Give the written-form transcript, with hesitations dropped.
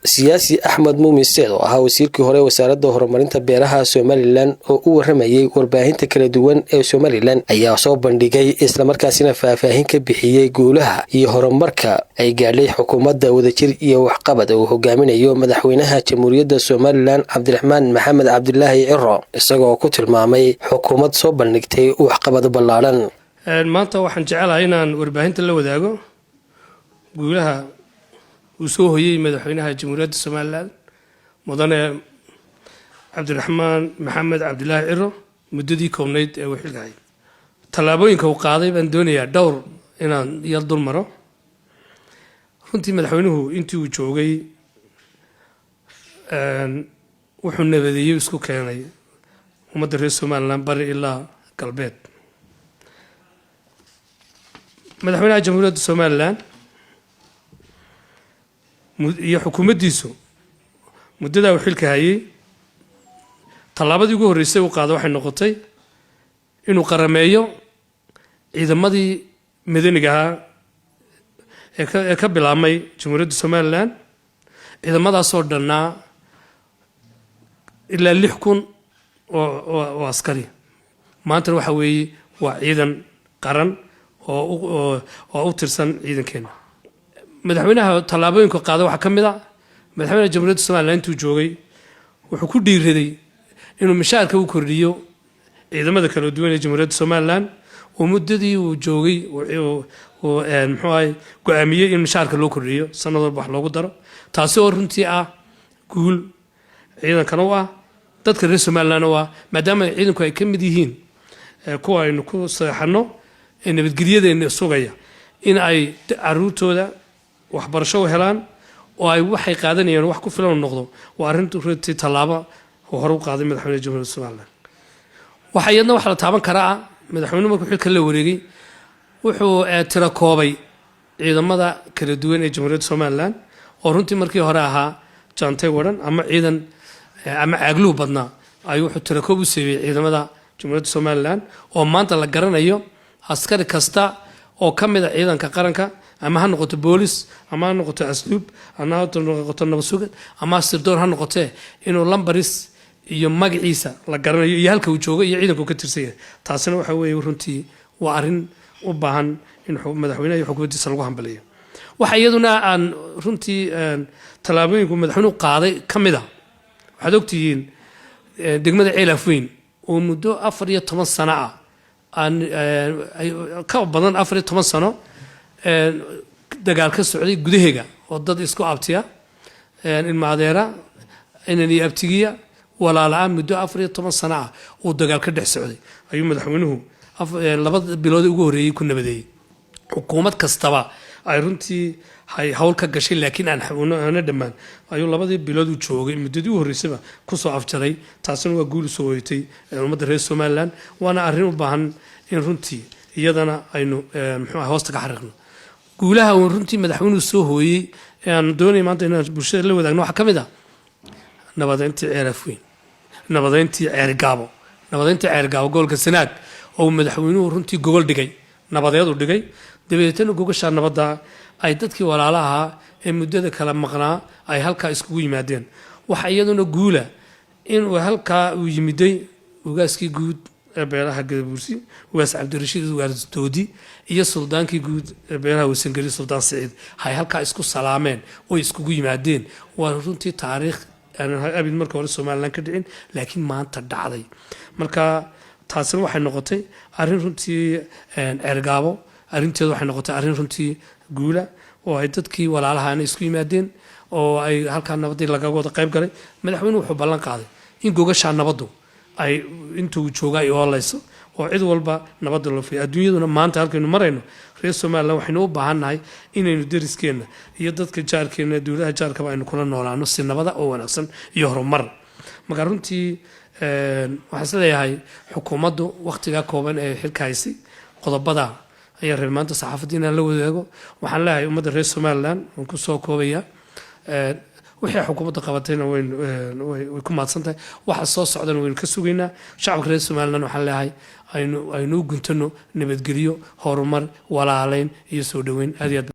siyaasi Axmed Muumin Seed oo ahaa wasiirkii hore wasaaradda horumarinta beeraha Somaliland oo u waramayay warbaahinta kala duwan ee Somaliland ayaa soo bandhigay isla markaasina faahfaahin ka bixiyay guulaha iyo horumarka ay gaadhay xukuumadda wadajir iyo waxqabad oo hogaaminayo madaxweynaha Jamhuuriyadda Somaliland Cabdiraxmaan Maxamed Cabdilaahi Ciro isagoo ku tilmaamay xukuumad soo bandhigtay waxqabad ballaaran. maanta waxaan jecelahay inaan warbaahinta la wadaago guulaha وسوه هي مدحونها جمهورية الصومال مدن عبد الرحمن محمد عبد الله عرو مددي كونيد وحلقاي طلابوين كو قاضي بان دونيا دور إن يلدل مرة كنتي مدحونه انتو جوغي وحنا بدي يسكو كاني ومدرس الصومال لنبر إلا قلبات مدحونها جمهورية الصومال iyo xukuumaddiisu muddada uu xilka hayay talaabadii ugu horeysay uu qaado waxay noqotay inuu qarameeyo ciidamadii madaniga ahaa ee ka bilaabmay Jamhuuriyadda Somaliland ciidamadaas oo dhanaa ilaa 6,000 oo askari maanta waxa weeye waa ciidan qaran oo u tirsan ciidankeena madaxweynaha talaabooyinka qaada waxa kamid ah madaxweynaha Jamhuuriyadda Somaliland intuu joogay wuxuu ku dhiiriday inuu mishaarka u kordhiyo ciidamada kala duwan ee Jamhuuriyadda Somaliland oo muddadii uu joogay oo muxuu ahay go'aamiyay in mishaarka loo kordhiyo sanad walba wax loogu daro taasi oo runtii ah guul ciidankan oo ah dadka reer Somaliland oo ah maadaama ciidanku ay kamid yihiin kuwa aynu ku saxano in nabadgelyadeena sugaya in ay caruurtooda waxbarasho helaan oo ay waxay qaadanayeen wax ku filan noqdo waa arintu runtii talaabo oo hor u qaaday madaxweynaha Jamhuuriyadda Somaliland waxa iyadna wax la taaban karaa madaxweynuhu markuu xilka la wareegay wuxuu tira koobay ciidamada kala duwan ee Jamhuuriyadda Somaliland oo runtii markii hore ahaa jaantay wadan ama ciidan ama aaglu badna ay wuxuu tira koob u sameeyay ciidamada Jamhuuriyadda Somaliland oo maanta la garanayo askari kasta oo kamid ah ciidanka qaranka ama ha noqoto boolis ama ha noqoto asluub ama ha noqoto nabadsugan ama sirdoon ha noqoto inuu lambaris iyo magaciisa la garanayo iyo halka uu joogo iyo ciidanku ka tirsan yahay taasina waxa weeye runtii waa arin u baahan in madaxweynaha iyo xukuumaddiisa lagu hambaliyo waxa iyaduna aan runtii talaabooyinku madaxweynuhu qaaday kamid ah waxaad ogtihiin degmada Ceelafweyn oo muddo 14 sano ah ka badan 14 sano dagaal ka socday gudaheega oo dad isku abtiya in maadeera inani abtigiya walaalaha muddo 14 sano ah oo dagaal ka dhex socday ayuu madaxweynuhu labada bilood ugu horeeyay ku nabadeeyay xukuumad kastaba ay runtii hay hawl ka gashay laakiin aan dhamaan ayuu labadii bilood u joogay muddadii u horeysayba ku soo afjaray taasina waa guul soo hoytay ummadda reer Somaliland waana arrin u baahan in runtii iyadana aynu muxuu hoosta ka xariiqno guulaha uu runtii madaxweynuhu soo hooyay aan doonay maanta inaan bulshada la wadaagno waxa kamid ah nabadeyntii Ceelafweyn nabadeyntii Ceergaabo gobolka Sanaag oo madaxweynuhu runtii gogol dhigay nabadeed u dhigay dabeetana gogasha nabadda ay dadkii walaalaha ee muddada kala maqnaa ay halka iskugu yimaadeen waxa iyaduna guula in uu halka uu yimiday ugaaskii guud ee beelaha Gadabuursi ugaas Cabdirashiid ugaas Doodi iyo suldaankii guud ee beelaha Wasangari Suldaan Saciid hay halka isku salaameen oo iskugu yimaadeen waa runtii taariikh aan abid marka hore Somaliland ka dhicin laakiin maanta dhacday marka taasina waxay noqotay arrin runtii Ceergaabo arrinteedu waxay noqotay arrin runtii guula oo ay dadkii walaalaha isku yimaadeen oo ay halka nabadii laga wada qayb galay madaxweynuhu wuxuu ballan qaaday in gogasha nabadu ay intuu joogay oo layso oo cid walba nabad loo fiiyo adduunyaduna maanta halkaynu marayno reer Somaliland waxaynu u baahannahay inaynu deriskeena iyo dadka jaarkeena dawladaha jaarka aynu kula noolaano si nabada oo wanaagsan iyo horumar marka runtii waxaan leeyahay xukuumaddu waqtiga kooban ee xilka haysay qodobada ayaa reer maanta saxaafadiina la wadaago waxaan leeyahay ummadda reer Somaliland oo ku soo koobaya wixii xukuumadda qabatayna way ku maadsantahay waxa soo socdana waynu ka sugaynaa shacabka reer Somaliland waxaan leeyahay aynu guntano nabadgeliyo horumar walaalayn iyo soo dhaweyn aad